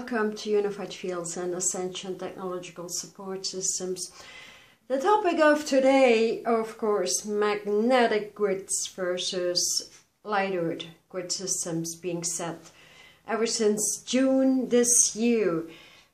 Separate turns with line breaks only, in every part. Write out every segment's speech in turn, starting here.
welcome to Unified Fields and Ascension Technological Support Systems. The topic of today, of course, magnetic grids versus light-earth grid systems being set ever since June this year.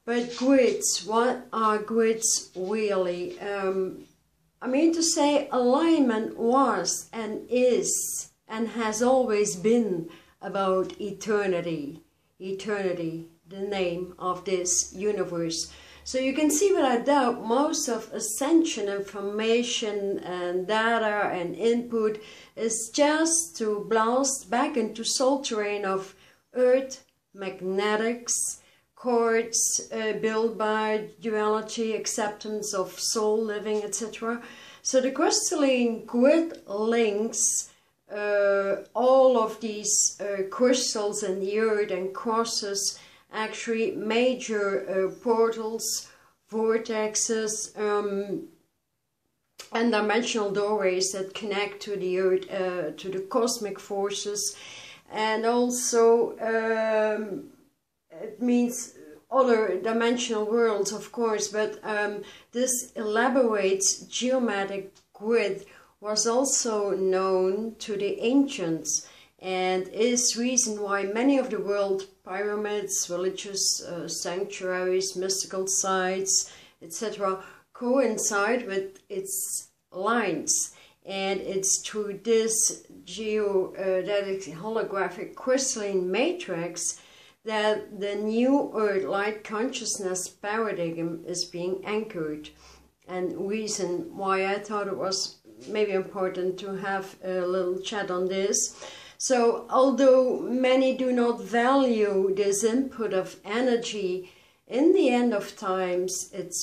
But grids, what are grids really? I mean to say, alignment was and is and has always been about eternity. Eternity, the name of this universe. So you can see without doubt most of Ascension information and data and input is just to blast back into soul terrain of Earth, magnetics, chords built by duality, acceptance of soul living, etc. So the crystalline grid links all of these crystals in the earth and crosses actually major portals, vortexes, and dimensional doorways that connect to the earth, to the cosmic forces, and also it means other dimensional worlds, of course, but this elaborate geometric grid was also known to the ancients and is reason why many of the world pyramids, religious sanctuaries, mystical sites, etc. coincide with its lines. And it's through this holographic crystalline matrix that the new Earth light consciousness paradigm is being anchored. And reason why I thought it was maybe important to have a little chat on this. So although many do not value this input of energy, in the end of times it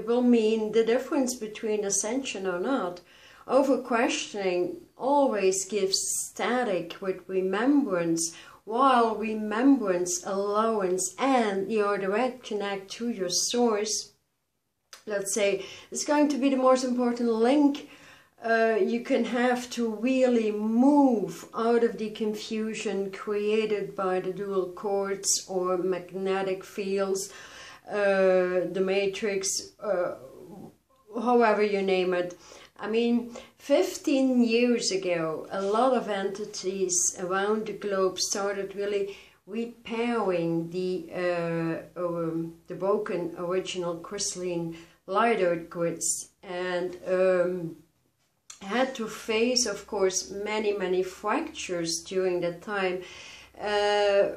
will mean the difference between ascension or not. Over questioning always gives static with remembrance, while remembrance, allowance and your direct connect to your source, let's say, it's going to be the most important link you can have to really move out of the confusion created by the dual chords or magnetic fields, the matrix, however you name it. I mean, 15 years ago, a lot of entities around the globe started really repairing the broken original crystalline light-earth grids, and had to face, of course, many fractures during that time.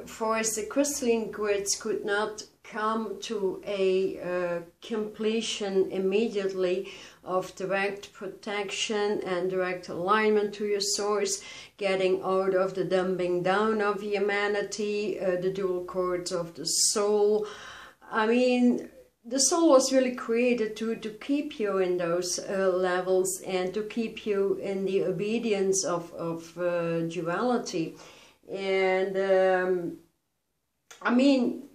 For as the crystalline grids could not come to a completion immediately of direct protection and direct alignment to your source, getting out of the dumbing down of humanity, the dual chords of the soul. I mean, the soul was really created to keep you in those levels and to keep you in the obedience of duality. And I mean,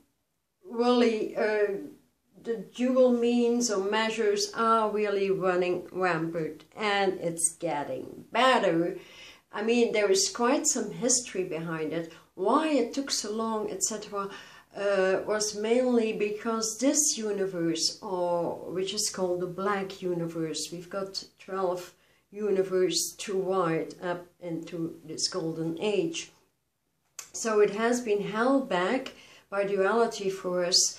really, the dual means or measures are really running rampant, and it's getting better. I mean, there is quite some history behind it. Why it took so long, etc. Was mainly because this universe, which is called the black universe, we've got 12 universes to wide up into this golden age. So it has been held back by duality for us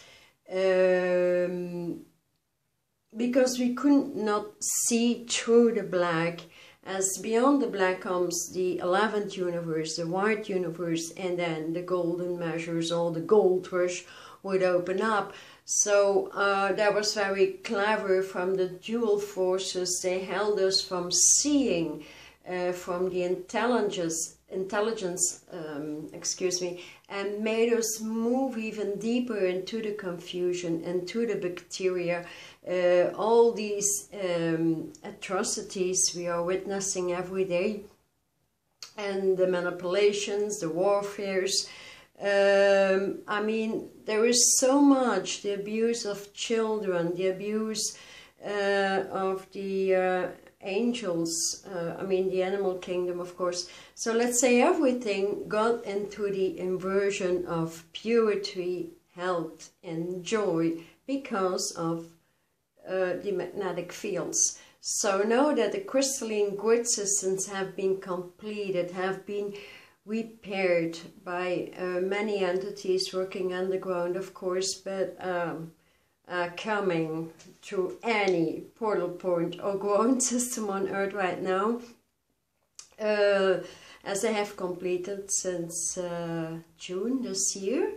because we could not see through the black, as beyond the black comes the 11th universe, the white universe, and then the golden measures, all the gold rush would open up. So that was very clever from the dual forces. They held us from seeing, from the intelligence, and made us move even deeper into the confusion, into the bacteria, all these atrocities we are witnessing every day, and the manipulations, the warfares. I mean, there is so much, the abuse of children, the abuse of the angels, I mean the animal kingdom, of course. So let's say everything got into the inversion of purity, health and joy because of the magnetic fields. So now that the crystalline grid systems have been completed, have been repaired by many entities working underground, of course, but coming to any portal point or ground system on Earth right now, as they have completed since June this year,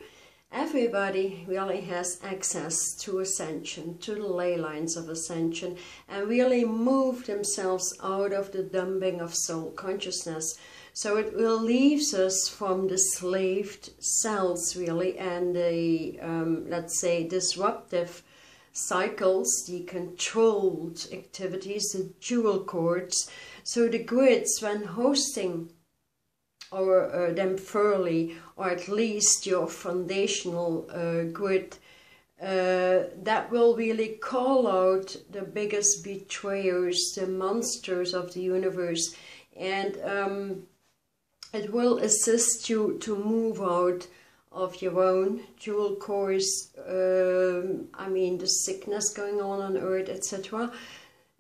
everybody really has access to Ascension, to the ley lines of Ascension, and really move themselves out of the dumping of soul consciousness. So it relieves us from the slaved cells, really, and the, let's say, disruptive cycles, the controlled activities, the dual cords. So the grids, when hosting or them thoroughly, or at least your foundational grid, that will really call out the biggest betrayers, the monsters of the universe, and it will assist you to move out of your own dual cores, I mean the sickness going on Earth, etc.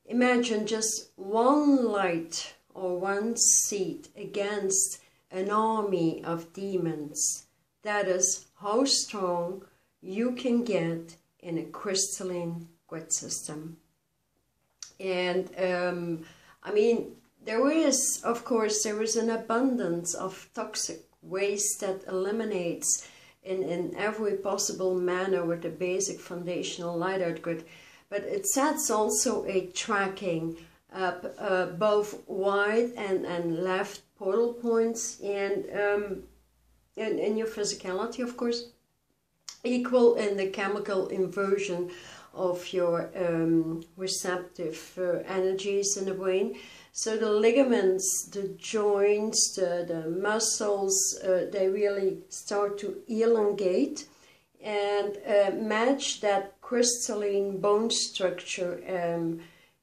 Imagine just one light or one seed against an army of demons. That is how strong you can get in a crystalline grid system. And I mean, there is, of course, there is an abundance of toxic waste that eliminates in every possible manner with the basic foundational light-out grid. But it sets also a tracking both wide and left portal points, and in your physicality, of course, equal in the chemical inversion of your receptive energies in the brain. So the ligaments, the joints, the muscles, they really start to elongate and match that crystalline bone structure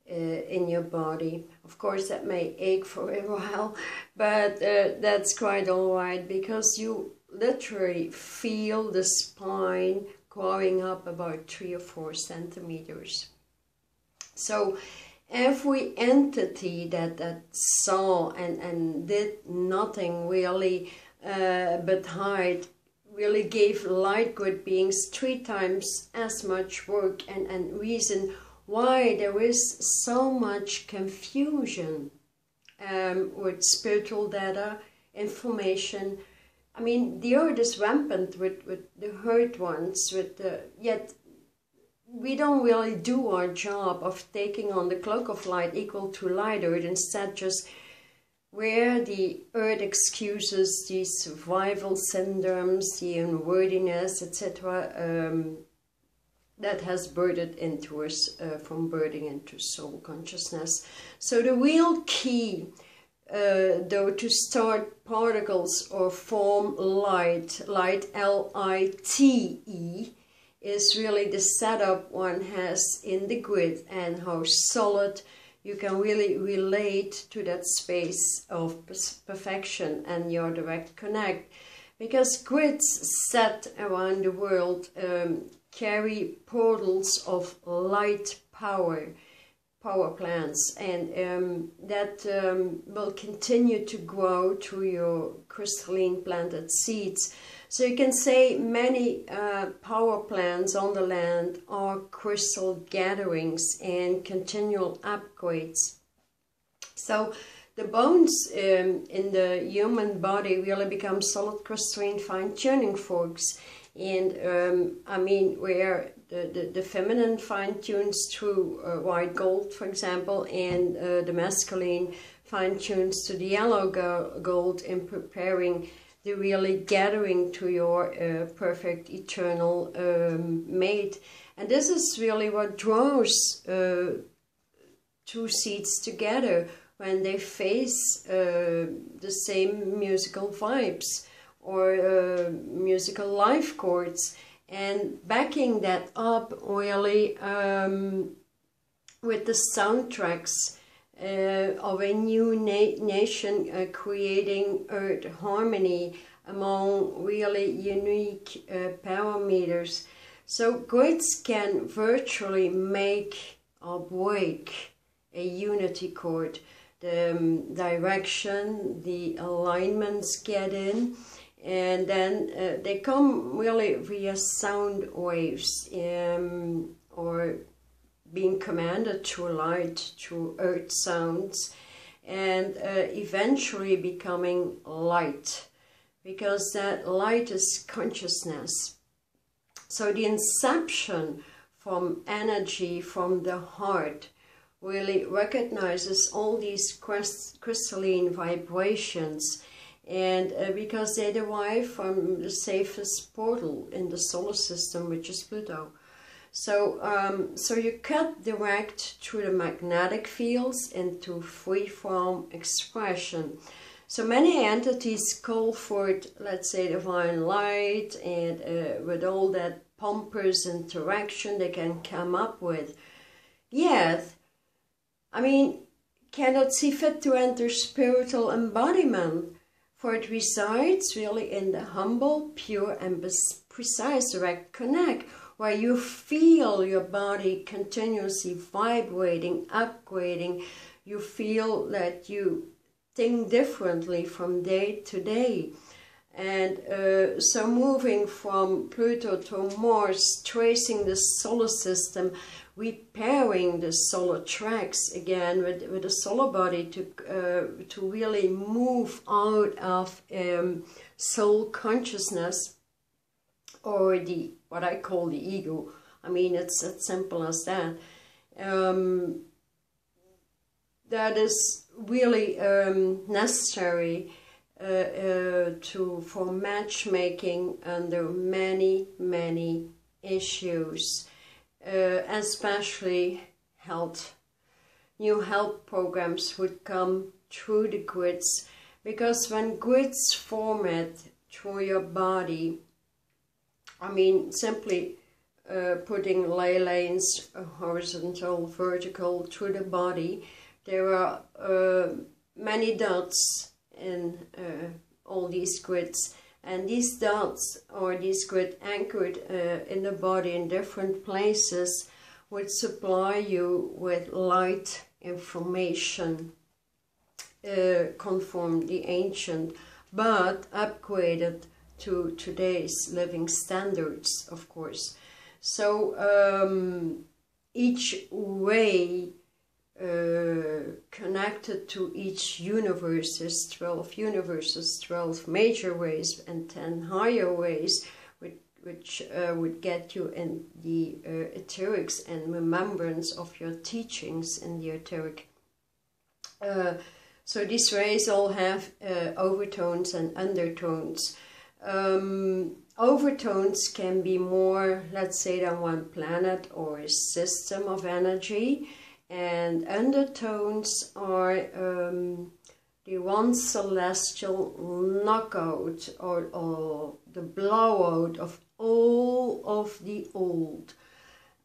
in your body. Of course, that may ache for a while, but that's quite all right, because you literally feel the spine growing up about 3 or 4 centimeters. So every entity that saw and did nothing really but hide, really gave light grid beings 3 times as much work and reason why there is so much confusion with spiritual data, information. I mean, the earth is rampant with the hurt ones, yet we don't really do our job of taking on the cloak of light equal to light earth, instead just wear the earth excuses, the survival syndromes, the unworthiness, etc. That has birthed into us from birthing into soul consciousness. So the real key, though, to start particles or form light, L-I-T-E, is really the setup one has in the grid and how solid you can really relate to that space of perfection and your direct connect. Because grids set around the world carry portals of light power plants, and that will continue to grow through your crystalline planted seeds. So you can say many power plants on the land are crystal gatherings and continual upgrades. So the bones in the human body really become solid crystalline fine-tuning forks. And I mean, where the feminine fine-tunes through white gold, for example, and the masculine fine-tunes to the yellow gold in preparing the really gathering to your perfect eternal mate. And this is really what draws 2 seeds together when they face the same musical vibes or musical life chords, and backing that up really with the soundtracks of a new nation creating earth harmony among really unique parameters. So grids can virtually make or break a unity chord. The direction, the alignments get in, and then they come really via sound waves, or being commanded through light, through earth sounds, and eventually becoming light, because that light is consciousness. So the inception from energy from the heart really recognizes all these crystalline vibrations, and because they derive from the safest portal in the solar system, which is Pluto. So, so you cut direct through the magnetic fields into free-form expression. So many entities call for it, let's say, divine light, and with all that pompous interaction they can come up with. Yet, I mean, cannot see fit to enter spiritual embodiment, for it resides really in the humble, pure, and precise direct connect, where you feel your body continuously vibrating, upgrading. You feel that you think differently from day to day. And so moving from Pluto to Mars, tracing the solar system, repairing the solar tracks again with the solar body to really move out of soul consciousness, or the what I call the ego. I mean, it's as simple as that. That is really necessary for matchmaking under many issues, especially health. New health programs would come through the grids, because when grids format through your body, I mean, simply putting ley lanes, horizontal, vertical, through the body, there are many dots in all these grids, and these dots, or these grids anchored in the body in different places, would supply you with light information, conform the ancient, but upgraded to today's living standards, of course. So each way connected to each universe is 12 universes, 12 major ways and 10 higher ways, which would get you in the etherics and remembrance of your teachings in the etheric. So these rays all have overtones and undertones. Overtones can be more, let's say, than one planet or a system of energy, and undertones are the one celestial knockout or the blowout of all of the old.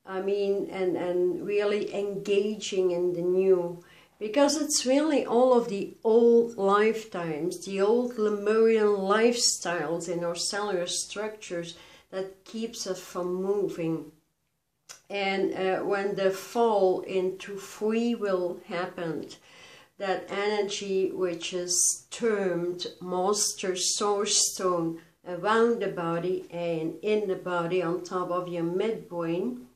I mean, and really engaging in the new. Because it's really all of the old lifetimes, the old Lemurian lifestyles in our cellular structures that keeps us from moving. And when the fall into free will happened, that energy which is termed Master Source Stone around the body and in the body on top of your midbrain,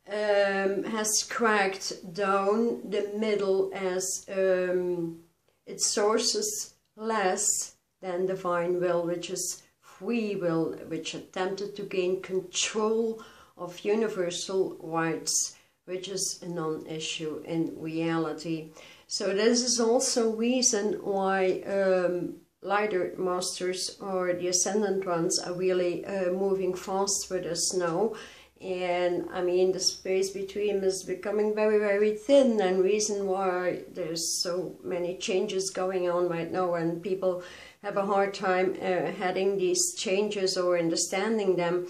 has cracked down the middle as it sources less than divine will, which is free will, which attempted to gain control of universal rights, which is a non-issue in reality. So this is also reason why light earth masters or the ascendant ones are really moving fast with us now. And I mean, the space between is becoming very thin, and reason why there's so many changes going on right now, and people have a hard time heading these changes or understanding them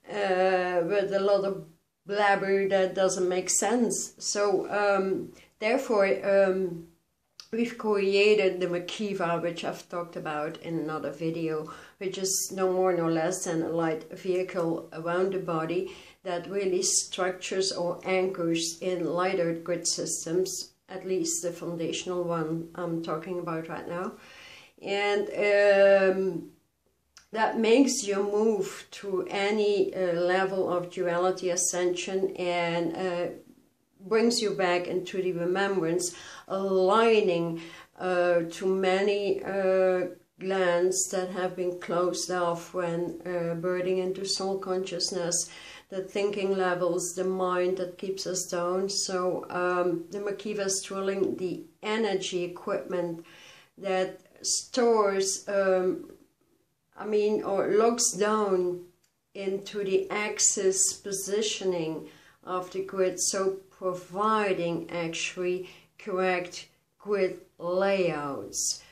with a lot of blabber that doesn't make sense. So therefore, we've created the Makiva, which I've talked about in another video, which is no more no less than a light vehicle around the body that really structures or anchors in light earth grid systems, at least the foundational one I'm talking about right now. And that makes you move to any level of duality ascension and brings you back into the remembrance, aligning to many glands that have been closed off when birthing into soul consciousness, the thinking levels, the mind that keeps us down. So the Makiva is truly the energy equipment that stores, or locks down into the axis positioning of the grid, so providing actually correct grid layouts.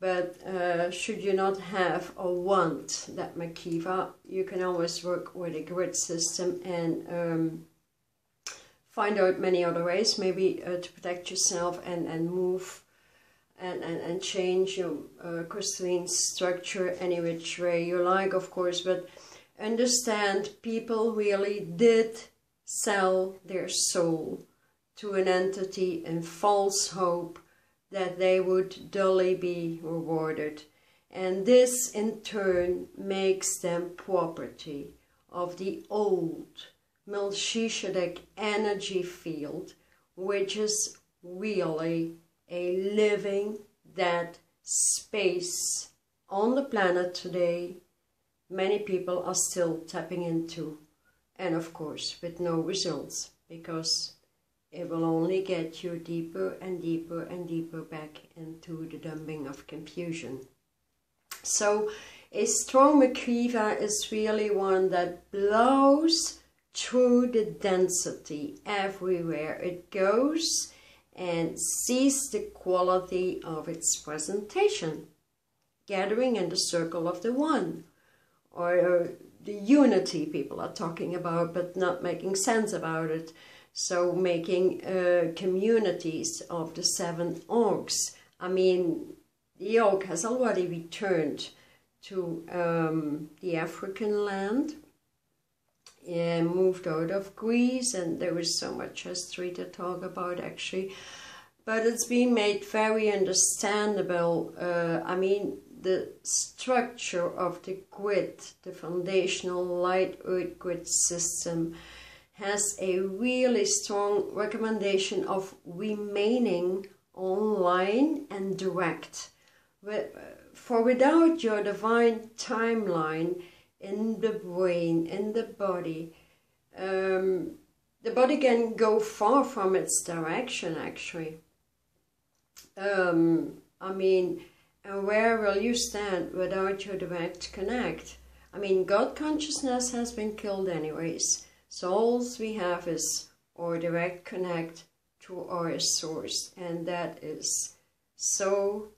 But should you not have or want that Makiva, you can always work with a grid system and find out many other ways, maybe to protect yourself and move and change your crystalline structure any which way you like, of course. But understand, people really did sell their soul to an entity in false hope that they would dully be rewarded. And this in turn makes them property of the old Melchizedek energy field, which is really a living dead space on the planet today. Many people are still tapping into, and of course with no results, because it will only get you deeper and deeper and deeper back into the dumping of confusion. So a strong Makiva is really one that blows through the density everywhere it goes and sees the quality of its presentation, gathering in the circle of the one, or the unity people are talking about but not making sense about it. So making communities of the 7 orcs. I mean, the orc has already returned to the African land and moved out of Greece, and there is so much history to talk about actually. But it's been made very understandable. The structure of the grid, the foundational light earth grid system, has a really strong recommendation of remaining online and direct. For without your divine timeline in the brain, in the body can go far from its direction actually. And where will you stand without your direct connect? I mean, God consciousness has been killed anyways. So all we have is our direct connect to our source, and that is so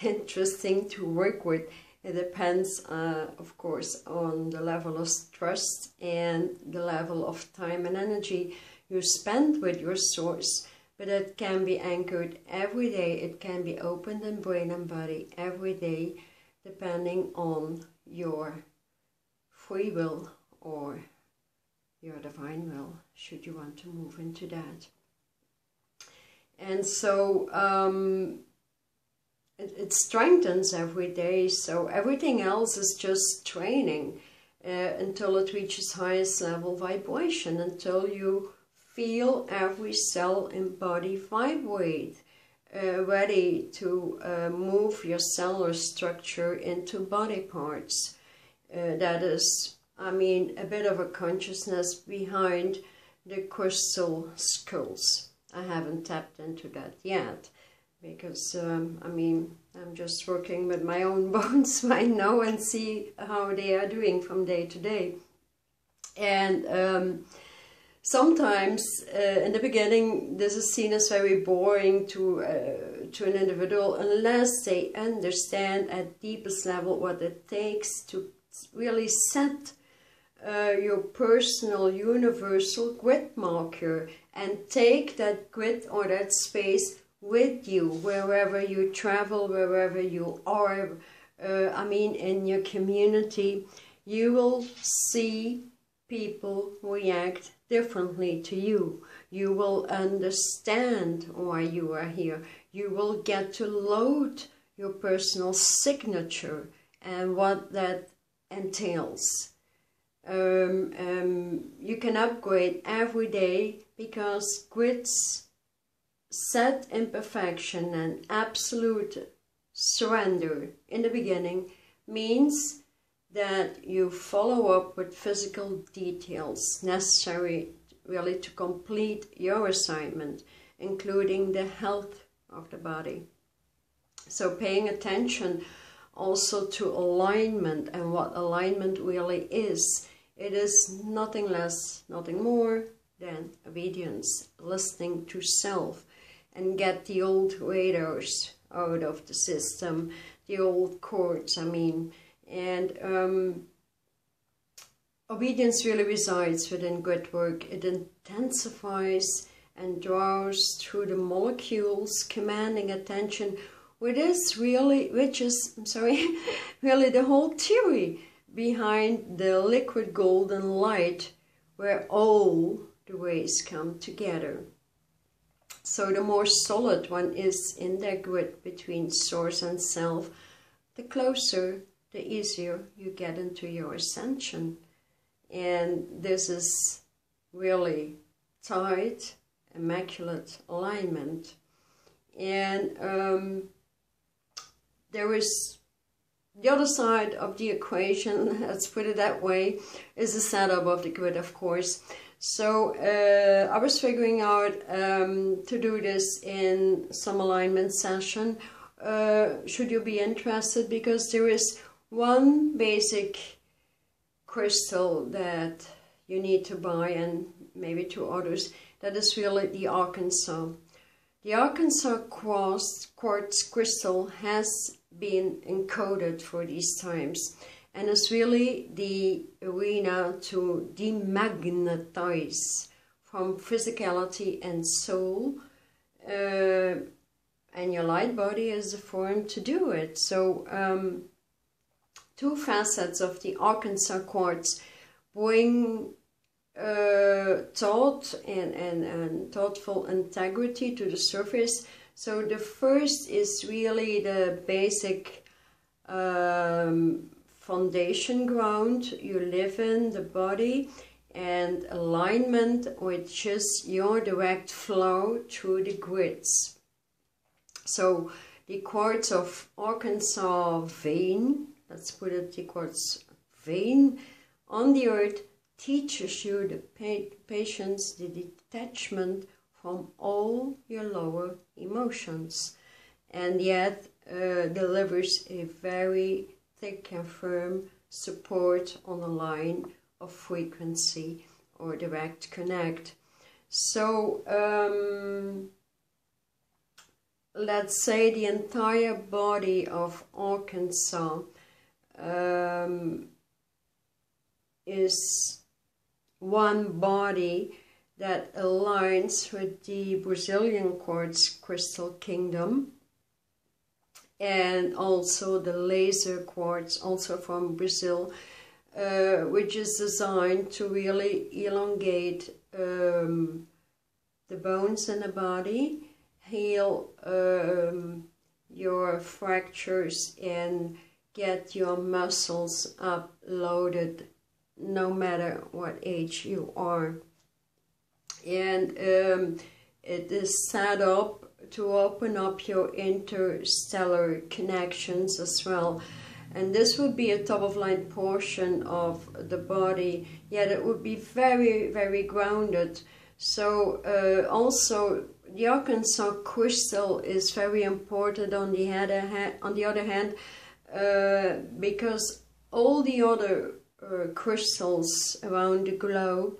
interesting to work with. It depends, of course, on the level of trust and the level of time and energy you spend with your source. But it can be anchored every day. It can be opened in brain and body every day, depending on your free will or your divine will, should you want to move into that. And so it strengthens every day. So everything else is just training until it reaches highest level vibration, until you feel every cell in body vibrate, ready to move your cellular structure into body parts. That is, a bit of a consciousness behind the crystal skulls. I haven't tapped into that yet, because, I'm just working with my own bones right now and see how they are doing from day to day. And sometimes, in the beginning, this is seen as very boring to an individual, unless they understand at deepest level what it takes to really set your personal universal grid marker and take that grid or that space with you wherever you travel, wherever you are. I mean, in your community, you will see people react differently to you. You will understand why you are here. You will get to load your personal signature and what that entails. You can upgrade every day because grids set imperfection and absolute surrender in the beginning means that you follow up with physical details necessary really to complete your assignment, including the health of the body. So paying attention also to alignment and what alignment really is. It is nothing less, nothing more than obedience, listening to self, and get the old radars out of the system, the old cords, I mean. And obedience really resides within grid work. It intensifies and draws through the molecules, commanding attention, which is really the whole theory behind the liquid golden light, where all the ways come together. So the more solid one is in that grid between source and self, the closer, the easier you get into your ascension. And this is really tight, immaculate alignment. And there is the other side of the equation, let's put it that way, is the setup of the grid, of course. So I was figuring out to do this in some alignment session. Should you be interested, because there is one basic crystal that you need to buy, and maybe two others, that is really the Arkansas. The Arkansas quartz crystal has been encoded for these times, and it's really the arena to demagnetize from physicality and soul, and your light body is the form to do it. So two facets of the Arkansas quartz bring thought and thoughtful integrity to the surface. So the first is really the basic foundation ground you live in, the body, and alignment, which is your direct flow through the grids. So the quartz of Arkansas vein, let's put it, the quartz vein on the earth teaches you the patience, the detachment from all your lower emotions, and yet delivers a very thick and firm support on a line of frequency or direct connect. So let's say the entire body of Arkansas is one body that aligns with the Brazilian quartz crystal kingdom, and also the laser quartz, also from Brazil, which is designed to really elongate the bones in the body, heal your fractures, and get your muscles uploaded no matter what age you are. And it is set up to open up your interstellar connections as well. And this would be a top of line portion of the body, yet it would be very, very grounded. So also the Arkansas crystal is very important on the other hand, because all the other crystals around the globe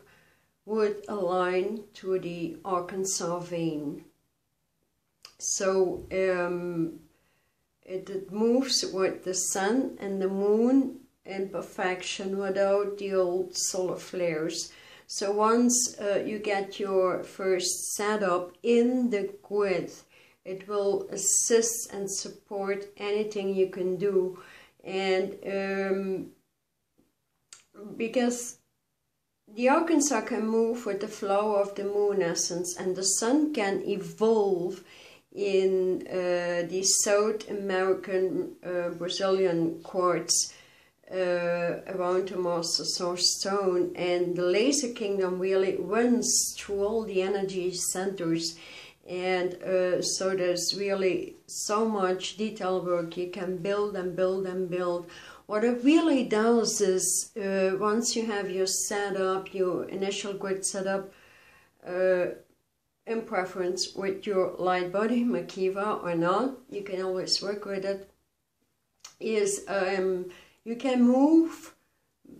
would align to the Arkansas vein. So it moves with the sun and the moon imperfection, without the old solar flares. So once you get your first setup in the grid, it will assist and support anything you can do. And because the Arkansas can move with the flow of the moon essence, and the sun can evolve in the South American Brazilian quartz around the Master Source Stone, and the laser kingdom really runs through all the energy centers. And so there's really so much detail work you can build and build and build. What it really does is, once you have your setup, your initial grid setup, in preference with your light body, Makiva or not, you can always work with it, is you can move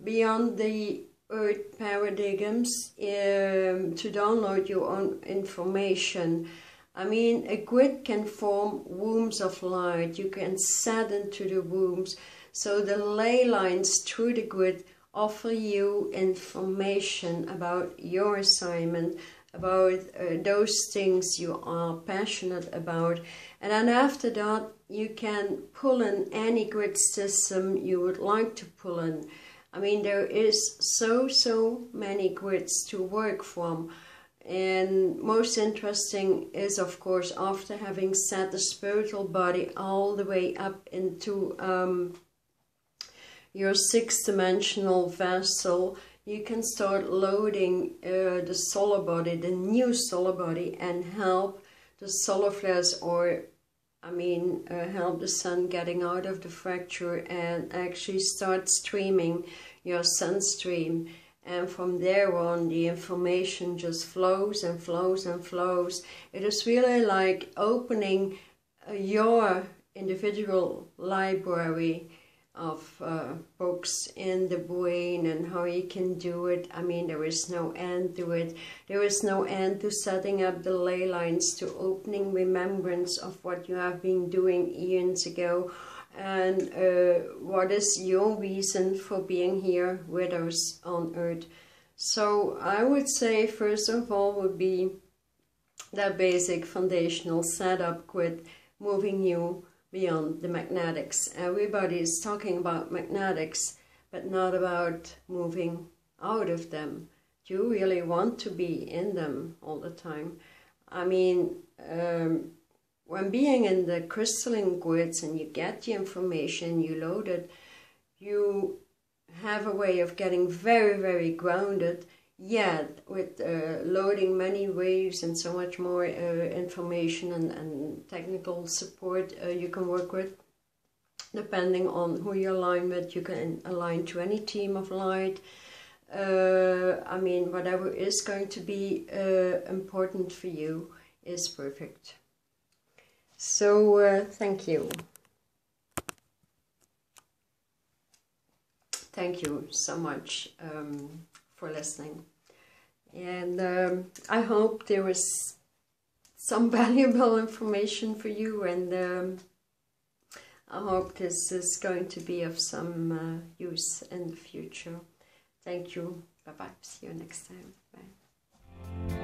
beyond the earth paradigms to download your own information. I mean, a grid can form wombs of light. You can set into the wombs. So the ley lines through the grid offer you information about your assignment, about those things you are passionate about. And then after that, you can pull in any grid system you would like to pull in. I mean, there is so many grids to work from. And most interesting is, of course, after having set the spiritual body all the way up into your six-dimensional vessel, you can start loading the solar body, the new solar body, and help the solar flares, or I mean, help the sun getting out of the fracture and actually start streaming your sun stream. And from there on, the information just flows and flows and flows. It is really like opening your individual library of books in the brain, and how you can do it. I mean, there is no end to it. There is no end to setting up the ley lines, to opening remembrance of what you have been doing eons ago, and what is your reason for being here with us on Earth. So I would say, first of all, would be that basic foundational setup grid, moving you beyond the magnetics. Everybody is talking about magnetics, but not about moving out of them. Do you really want to be in them all the time? I mean, when being in the crystalline grids and you get the information, you load it, you have a way of getting very grounded, yet with loading many waves and so much more information and technical support you can work with. Depending on who you align with, you can align to any team of light. I mean, whatever is going to be important for you is perfect. So thank you. Thank you so much for listening. And I hope there was some valuable information for you, and I hope this is going to be of some use in the future. Thank you. Bye-bye. See you next time. Bye.